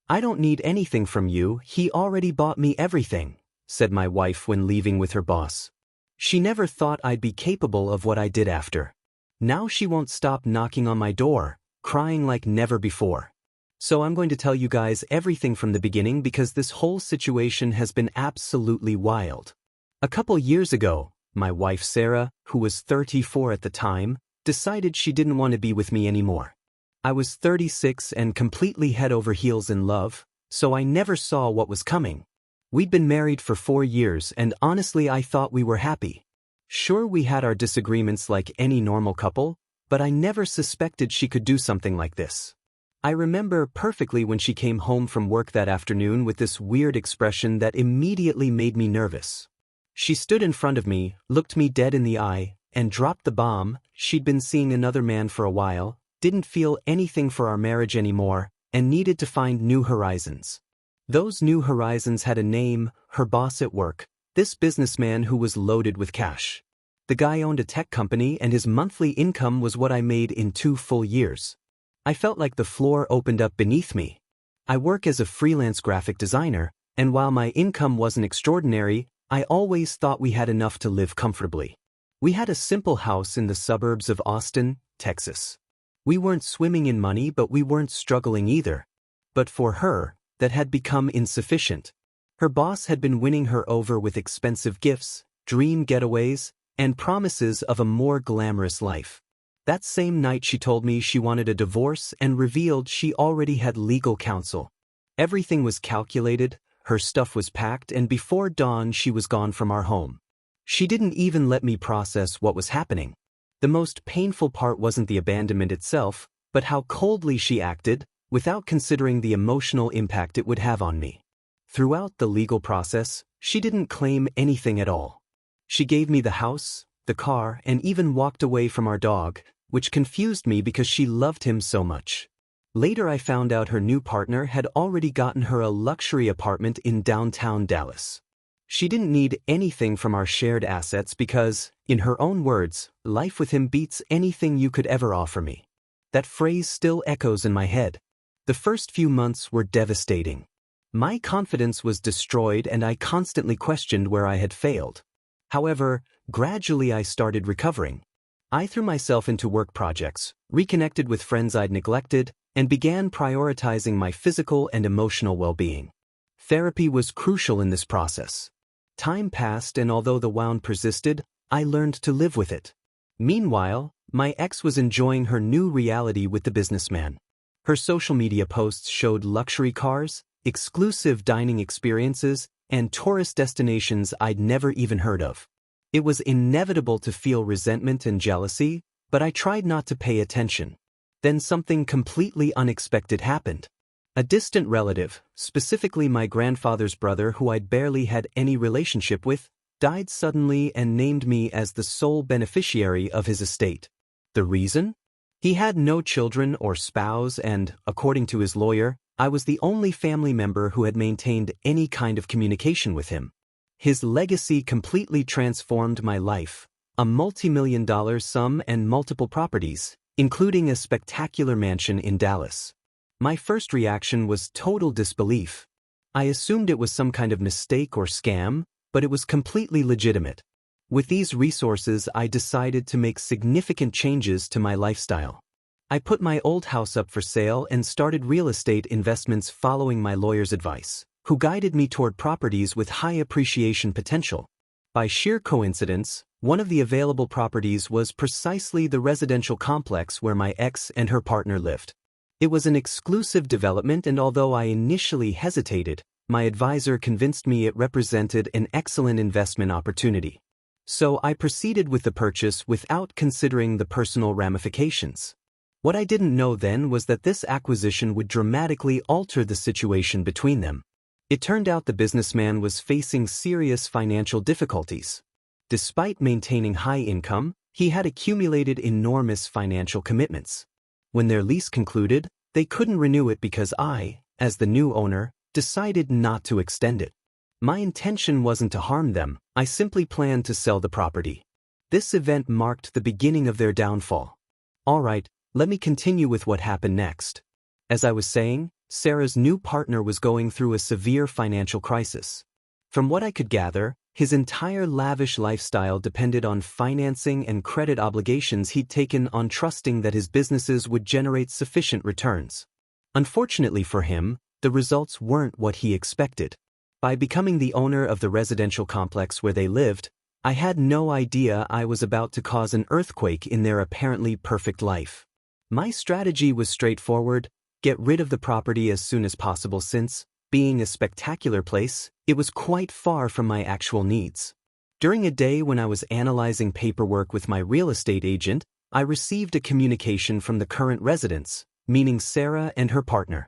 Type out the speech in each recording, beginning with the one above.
"I don't need anything from you, he already bought me everything," said my wife when leaving with her boss. She never thought I'd be capable of what I did after. Now she won't stop knocking on my door, crying like never before. So I'm going to tell you guys everything from the beginning because this whole situation has been absolutely wild. A couple years ago, my wife Sarah, who was 34 at the time, decided she didn't want to be with me anymore. I was 36 and completely head over heels in love, so I never saw what was coming. We'd been married for 4 years and honestly I thought we were happy. Sure, we had our disagreements like any normal couple, but I never suspected she could do something like this. I remember perfectly when she came home from work that afternoon with this weird expression that immediately made me nervous. She stood in front of me, looked me dead in the eye, and dropped the bomb. She'd been seeing another man for a while, didn't feel anything for our marriage anymore, and needed to find new horizons. Those new horizons had a name: her boss at work, this businessman who was loaded with cash. The guy owned a tech company and his monthly income was what I made in 2 full years. I felt like the floor opened up beneath me. I work as a freelance graphic designer, and while my income wasn't extraordinary, I always thought we had enough to live comfortably. We had a simple house in the suburbs of Austin, Texas. We weren't swimming in money, but we weren't struggling either. But for her, that had become insufficient. Her boss had been winning her over with expensive gifts, dream getaways, and promises of a more glamorous life. That same night she told me she wanted a divorce and revealed she already had legal counsel. Everything was calculated, her stuff was packed, and before dawn she was gone from our home. She didn't even let me process what was happening. The most painful part wasn't the abandonment itself, but how coldly she acted, without considering the emotional impact it would have on me. Throughout the legal process, she didn't claim anything at all. She gave me the house, the car, and even walked away from our dog, which confused me because she loved him so much. Later I found out her new partner had already gotten her a luxury apartment in downtown Dallas. She didn't need anything from our shared assets because, in her own words, life with him beats anything you could ever offer me. That phrase still echoes in my head. The first few months were devastating. My confidence was destroyed and I constantly questioned where I had failed. However, gradually I started recovering. I threw myself into work projects, reconnected with friends I'd neglected, and began prioritizing my physical and emotional well-being. Therapy was crucial in this process. Time passed and although the wound persisted, I learned to live with it. Meanwhile, my ex was enjoying her new reality with the businessman. Her social media posts showed luxury cars, exclusive dining experiences, and tourist destinations I'd never even heard of. It was inevitable to feel resentment and jealousy, but I tried not to pay attention. Then something completely unexpected happened. A distant relative, specifically my grandfather's brother who I'd barely had any relationship with, died suddenly and named me as the sole beneficiary of his estate. The reason? He had no children or spouse and, according to his lawyer, I was the only family member who had maintained any kind of communication with him. His legacy completely transformed my life, a multi-million-dollar sum and multiple properties, including a spectacular mansion in Dallas. My first reaction was total disbelief. I assumed it was some kind of mistake or scam, but it was completely legitimate. With these resources, I decided to make significant changes to my lifestyle. I put my old house up for sale and started real estate investments following my lawyer's advice, who guided me toward properties with high appreciation potential. By sheer coincidence, one of the available properties was precisely the residential complex where my ex and her partner lived. It was an exclusive development, and although I initially hesitated, my advisor convinced me it represented an excellent investment opportunity. So I proceeded with the purchase without considering the personal ramifications. What I didn't know then was that this acquisition would dramatically alter the situation between them. It turned out the businessman was facing serious financial difficulties. Despite maintaining high income, he had accumulated enormous financial commitments. When their lease concluded, they couldn't renew it because I, as the new owner, decided not to extend it. My intention wasn't to harm them, I simply planned to sell the property. This event marked the beginning of their downfall. Alright, let me continue with what happened next. As I was saying, Sarah's new partner was going through a severe financial crisis. From what I could gather, his entire lavish lifestyle depended on financing and credit obligations he'd taken on, trusting that his businesses would generate sufficient returns. Unfortunately for him, the results weren't what he expected. By becoming the owner of the residential complex where they lived, I had no idea I was about to cause an earthquake in their apparently perfect life. My strategy was straightforward: get rid of the property as soon as possible since, being a spectacular place, it was quite far from my actual needs. During a day when I was analyzing paperwork with my real estate agent, I received a communication from the current residents, meaning Sarah and her partner.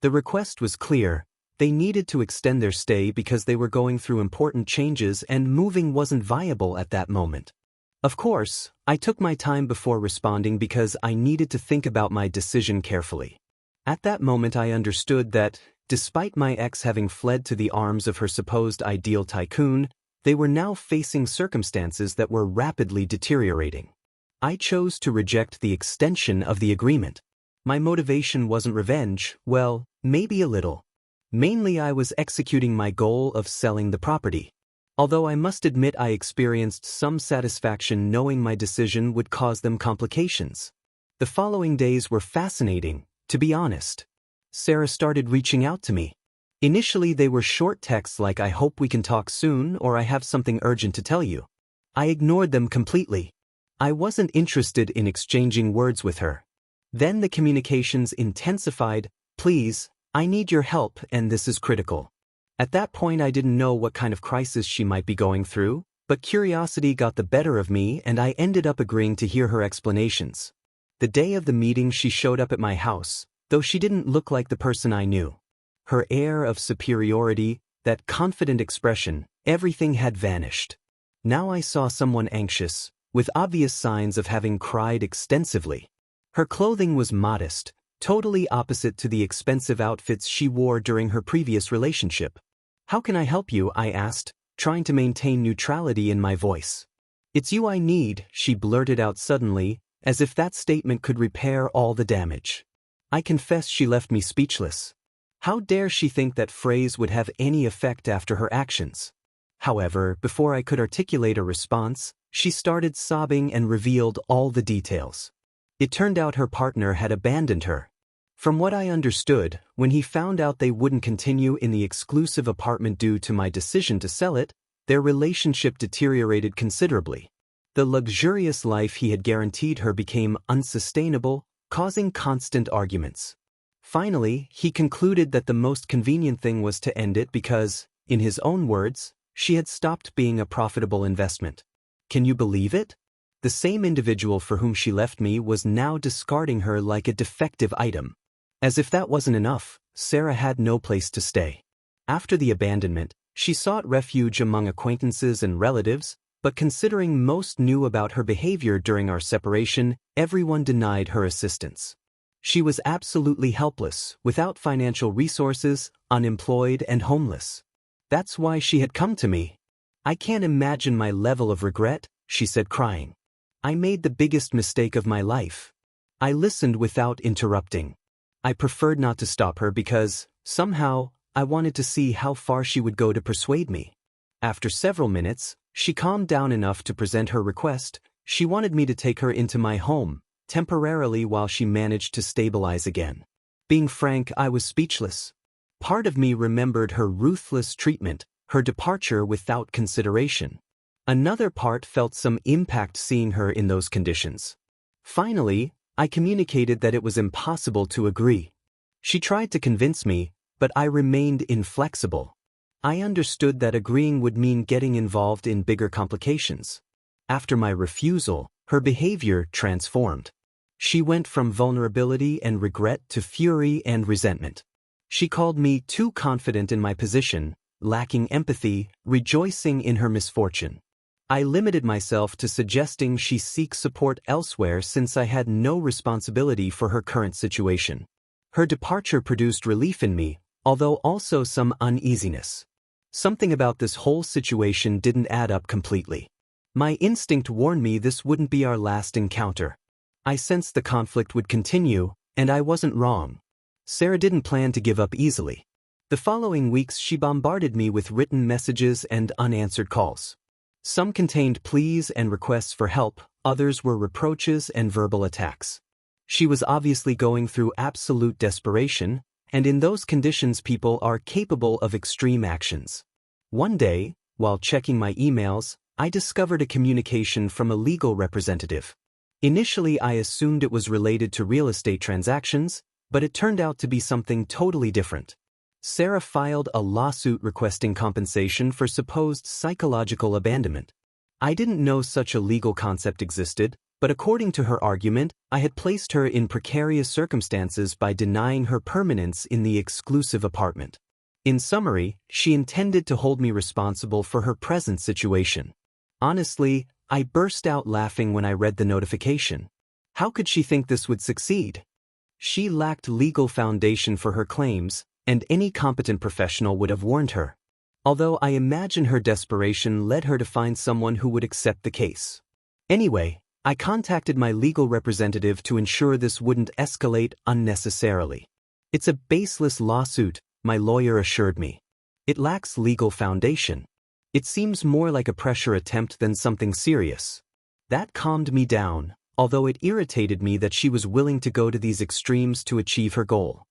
The request was clear: they needed to extend their stay because they were going through important changes and moving wasn't viable at that moment. Of course, I took my time before responding because I needed to think about my decision carefully. At that moment I understood that, despite my ex having fled to the arms of her supposed ideal tycoon, they were now facing circumstances that were rapidly deteriorating. I chose to reject the extension of the agreement. My motivation wasn't revenge, well, maybe a little. Mainly I was executing my goal of selling the property. Although I must admit I experienced some satisfaction knowing my decision would cause them complications. The following days were fascinating, to be honest. Sarah started reaching out to me. Initially they were short texts like "I hope we can talk soon" or "I have something urgent to tell you." I ignored them completely. I wasn't interested in exchanging words with her. Then the communications intensified: "Please, I need your help and this is critical." At that point I didn't know what kind of crisis she might be going through, but curiosity got the better of me and I ended up agreeing to hear her explanations. The day of the meeting she showed up at my house, though she didn't look like the person I knew. Her air of superiority, that confident expression, everything had vanished. Now I saw someone anxious, with obvious signs of having cried extensively. Her clothing was modest, totally opposite to the expensive outfits she wore during her previous relationship. "How can I help you?" I asked, trying to maintain neutrality in my voice. "It's you I need," she blurted out suddenly, as if that statement could repair all the damage. I confess she left me speechless. How dare she think that phrase would have any effect after her actions? However, before I could articulate a response, she started sobbing and revealed all the details. It turned out her partner had abandoned her. From what I understood, when he found out they wouldn't continue in the exclusive apartment due to my decision to sell it, their relationship deteriorated considerably. The luxurious life he had guaranteed her became unsustainable, causing constant arguments. Finally, he concluded that the most convenient thing was to end it because, in his own words, she had stopped being a profitable investment. Can you believe it? The same individual for whom she left me was now discarding her like a defective item. As if that wasn't enough, Sarah had no place to stay. After the abandonment, she sought refuge among acquaintances and relatives, but considering most knew about her behavior during our separation, everyone denied her assistance. She was absolutely helpless, without financial resources, unemployed and homeless. That's why she had come to me. "I can't imagine my level of regret," she said, crying. "I made the biggest mistake of my life." I listened without interrupting. I preferred not to stop her because, somehow, I wanted to see how far she would go to persuade me. After several minutes, she calmed down enough to present her request. She wanted me to take her into my home, temporarily while she managed to stabilize again. Being frank, I was speechless. Part of me remembered her ruthless treatment, her departure without consideration. Another part felt some impact seeing her in those conditions. Finally, I communicated that it was impossible to agree. She tried to convince me, but I remained inflexible. I understood that agreeing would mean getting involved in bigger complications. After my refusal, her behavior transformed. She went from vulnerability and regret to fury and resentment. She called me too confident in my position, lacking empathy, rejoicing in her misfortune. I limited myself to suggesting she seek support elsewhere since I had no responsibility for her current situation. Her departure produced relief in me, although also some uneasiness. Something about this whole situation didn't add up completely. My instinct warned me this wouldn't be our last encounter. I sensed the conflict would continue, and I wasn't wrong. Sarah didn't plan to give up easily. The following weeks she bombarded me with written messages and unanswered calls. Some contained pleas and requests for help, others were reproaches and verbal attacks. She was obviously going through absolute desperation, and in those conditions people are capable of extreme actions. One day, while checking my emails, I discovered a communication from a legal representative. Initially I assumed it was related to real estate transactions, but it turned out to be something totally different. Sarah filed a lawsuit requesting compensation for supposed psychological abandonment. I didn't know such a legal concept existed, but according to her argument, I had placed her in precarious circumstances by denying her permanence in the exclusive apartment. In summary, she intended to hold me responsible for her present situation. Honestly, I burst out laughing when I read the notification. How could she think this would succeed? She lacked legal foundation for her claims, and any competent professional would have warned her. Although I imagine her desperation led her to find someone who would accept the case. Anyway, I contacted my legal representative to ensure this wouldn't escalate unnecessarily. It's a baseless lawsuit, my lawyer assured me. It lacks legal foundation. It seems more like a pressure attempt than something serious. That calmed me down, although it irritated me that she was willing to go to these extremes to achieve her goal.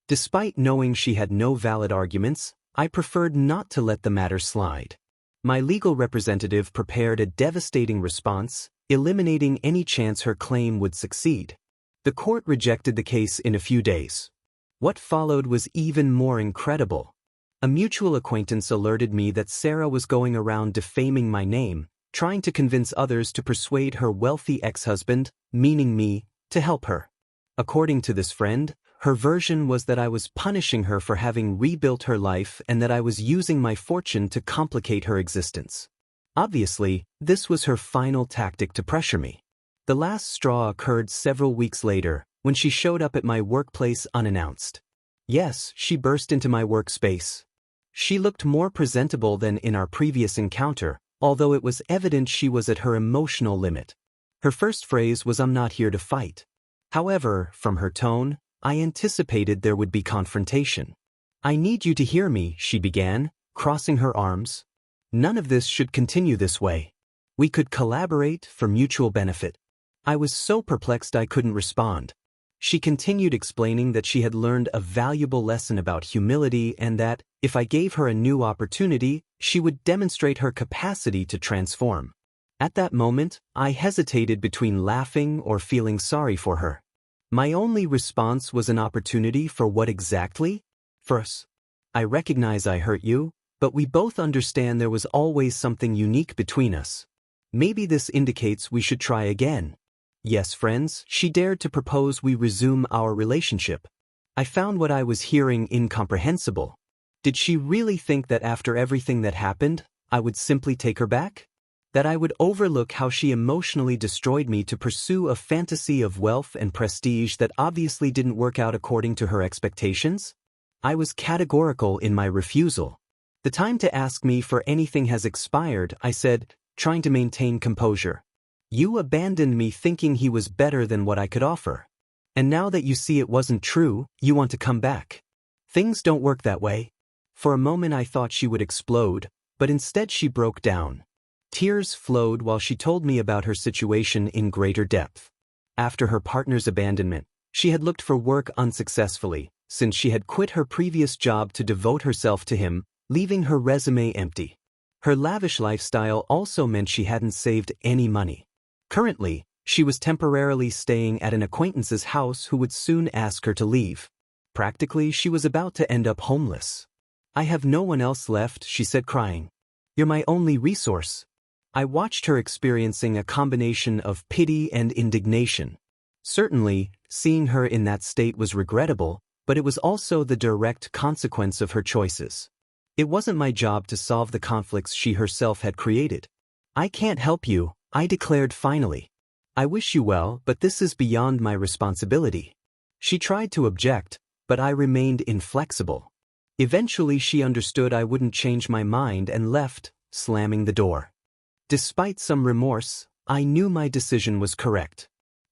Despite knowing she had no valid arguments, I preferred not to let the matter slide. My legal representative prepared a devastating response, eliminating any chance her claim would succeed. The court rejected the case in a few days. What followed was even more incredible. A mutual acquaintance alerted me that Sarah was going around defaming my name, trying to convince others to persuade her wealthy ex-husband, meaning me, to help her. According to this friend, her version was that I was punishing her for having rebuilt her life and that I was using my fortune to complicate her existence. Obviously, this was her final tactic to pressure me. The last straw occurred several weeks later, when she showed up at my workplace unannounced. Yes, she burst into my workspace. She looked more presentable than in our previous encounter, although it was evident she was at her emotional limit. Her first phrase was, "I'm not here to fight." However, from her tone, I anticipated there would be confrontation. "I need you to hear me," she began, crossing her arms. "None of this should continue this way. We could collaborate for mutual benefit." I was so perplexed I couldn't respond. She continued explaining that she had learned a valuable lesson about humility and that, if I gave her a new opportunity, she would demonstrate her capacity to transform. At that moment, I hesitated between laughing or feeling sorry for her. My only response was an opportunity for what exactly? First, I recognize I hurt you, but we both understand there was always something unique between us. Maybe this indicates we should try again. Yes, friends, she dared to propose we resume our relationship. I found what I was hearing incomprehensible. Did she really think that after everything that happened, I would simply take her back? That I would overlook how she emotionally destroyed me to pursue a fantasy of wealth and prestige that obviously didn't work out according to her expectations? I was categorical in my refusal. "The time to ask me for anything has expired," I said, trying to maintain composure. "You abandoned me thinking he was better than what I could offer. And now that you see it wasn't true, you want to come back. Things don't work that way." For a moment I thought she would explode, but instead she broke down. Tears flowed while she told me about her situation in greater depth. After her partner's abandonment, she had looked for work unsuccessfully, since she had quit her previous job to devote herself to him, leaving her resume empty. Her lavish lifestyle also meant she hadn't saved any money. Currently, she was temporarily staying at an acquaintance's house who would soon ask her to leave. Practically, she was about to end up homeless. "I have no one else left," she said, crying. "You're my only resource." I watched her experiencing a combination of pity and indignation. Certainly, seeing her in that state was regrettable, but it was also the direct consequence of her choices. It wasn't my job to solve the conflicts she herself had created. "I can't help you," I declared finally. "I wish you well, but this is beyond my responsibility." She tried to object, but I remained inflexible. Eventually she understood I wouldn't change my mind and left, slamming the door. Despite some remorse, I knew my decision was correct.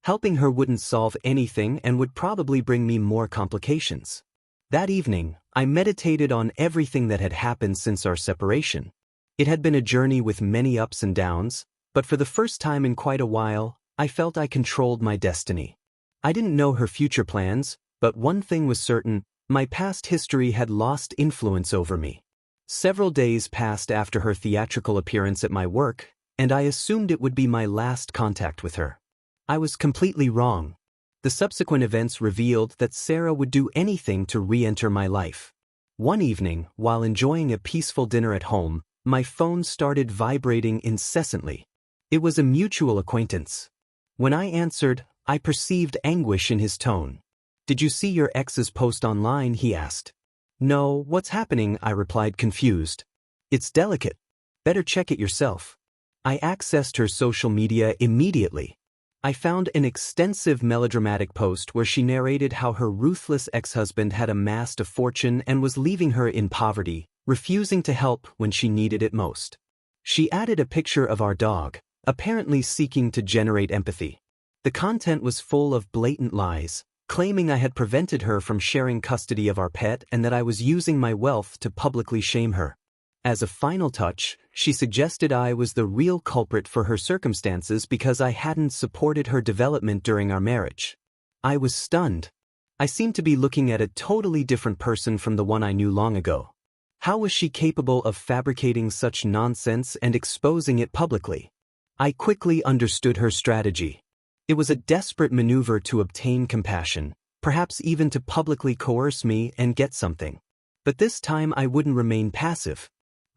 Helping her wouldn't solve anything and would probably bring me more complications. That evening, I meditated on everything that had happened since our separation. It had been a journey with many ups and downs, but for the first time in quite a while, I felt I controlled my destiny. I didn't know her future plans, but one thing was certain: my past history had lost influence over me. Several days passed after her theatrical appearance at my work, and I assumed it would be my last contact with her. I was completely wrong. The subsequent events revealed that Sarah would do anything to re-enter my life. One evening, while enjoying a peaceful dinner at home, my phone started vibrating incessantly. It was a mutual acquaintance. When I answered, I perceived anguish in his tone. "Did you see your ex's post online?" he asked. "No, what's happening?" I replied, confused. "It's delicate. Better check it yourself." I accessed her social media immediately. I found an extensive melodramatic post where she narrated how her ruthless ex-husband had amassed a fortune and was leaving her in poverty, refusing to help when she needed it most. She added a picture of our dog, apparently seeking to generate empathy. The content was full of blatant lies, claiming I had prevented her from sharing custody of our pet and that I was using my wealth to publicly shame her. As a final touch, she suggested I was the real culprit for her circumstances because I hadn't supported her development during our marriage. I was stunned. I seemed to be looking at a totally different person from the one I knew long ago. How was she capable of fabricating such nonsense and exposing it publicly? I quickly understood her strategy. It was a desperate maneuver to obtain compassion, perhaps even to publicly coerce me and get something. But this time I wouldn't remain passive.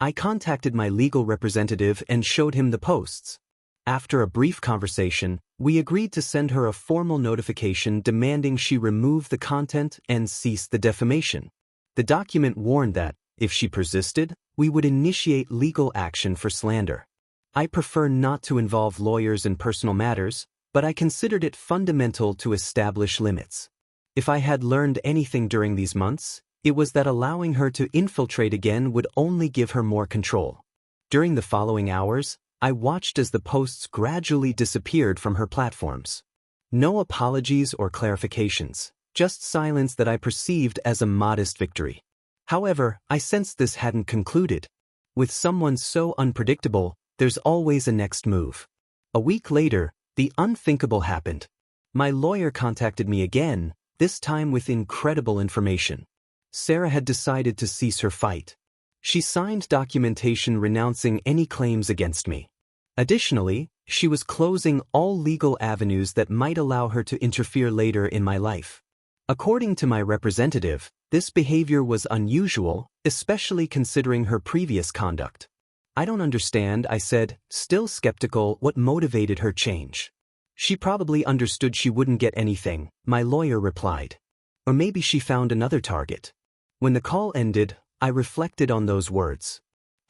I contacted my legal representative and showed him the posts. After a brief conversation, we agreed to send her a formal notification demanding she remove the content and cease the defamation. The document warned that, if she persisted, we would initiate legal action for slander. I prefer not to involve lawyers in personal matters, but I considered it fundamental to establish limits. If I had learned anything during these months, it was that allowing her to infiltrate again would only give her more control. During the following hours, I watched as the posts gradually disappeared from her platforms. No apologies or clarifications, just silence that I perceived as a modest victory. However, I sensed this hadn't concluded. With someone so unpredictable, there's always a next move. A week later, the unthinkable happened. My lawyer contacted me again, this time with incredible information. Sarah had decided to cease her fight. She signed documentation renouncing any claims against me. Additionally, she was closing all legal avenues that might allow her to interfere later in my life. According to my representative, this behavior was unusual, especially considering her previous conduct. "I don't understand," I said, still skeptical what motivated her change. "She probably understood she wouldn't get anything," my lawyer replied. "Or maybe she found another target." When the call ended, I reflected on those words.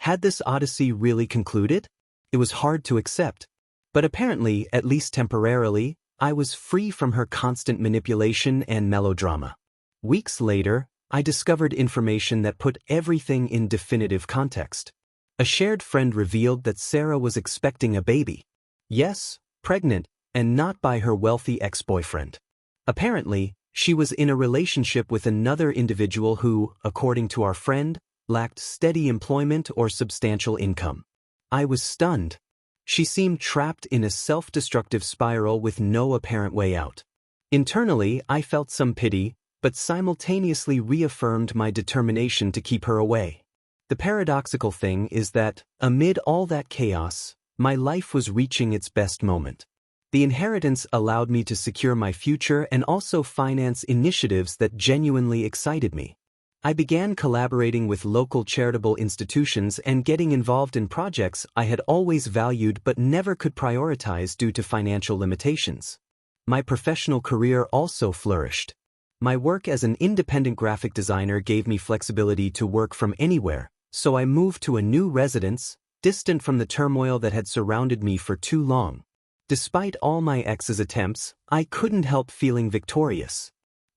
Had this odyssey really concluded? It was hard to accept. But apparently, at least temporarily, I was free from her constant manipulation and melodrama. Weeks later, I discovered information that put everything in definitive context. A shared friend revealed that Sarah was expecting a baby. Yes, pregnant, and not by her wealthy ex-boyfriend. Apparently, she was in a relationship with another individual who, according to our friend, lacked steady employment or substantial income. I was stunned. She seemed trapped in a self-destructive spiral with no apparent way out. Internally, I felt some pity, but simultaneously reaffirmed my determination to keep her away. The paradoxical thing is that, amid all that chaos, my life was reaching its best moment. The inheritance allowed me to secure my future and also finance initiatives that genuinely excited me. I began collaborating with local charitable institutions and getting involved in projects I had always valued but never could prioritize due to financial limitations. My professional career also flourished. My work as an independent graphic designer gave me flexibility to work from anywhere, so I moved to a new residence, distant from the turmoil that had surrounded me for too long. Despite all my ex's attempts, I couldn't help feeling victorious.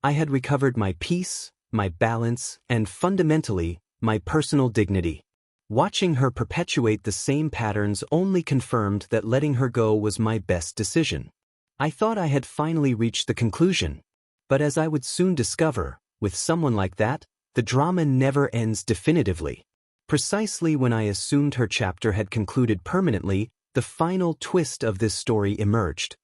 I had recovered my peace, my balance, and fundamentally, my personal dignity. Watching her perpetuate the same patterns only confirmed that letting her go was my best decision. I thought I had finally reached the conclusion. But as I would soon discover, with someone like that, the drama never ends definitively. Precisely when I assumed her chapter had concluded permanently, the final twist of this story emerged.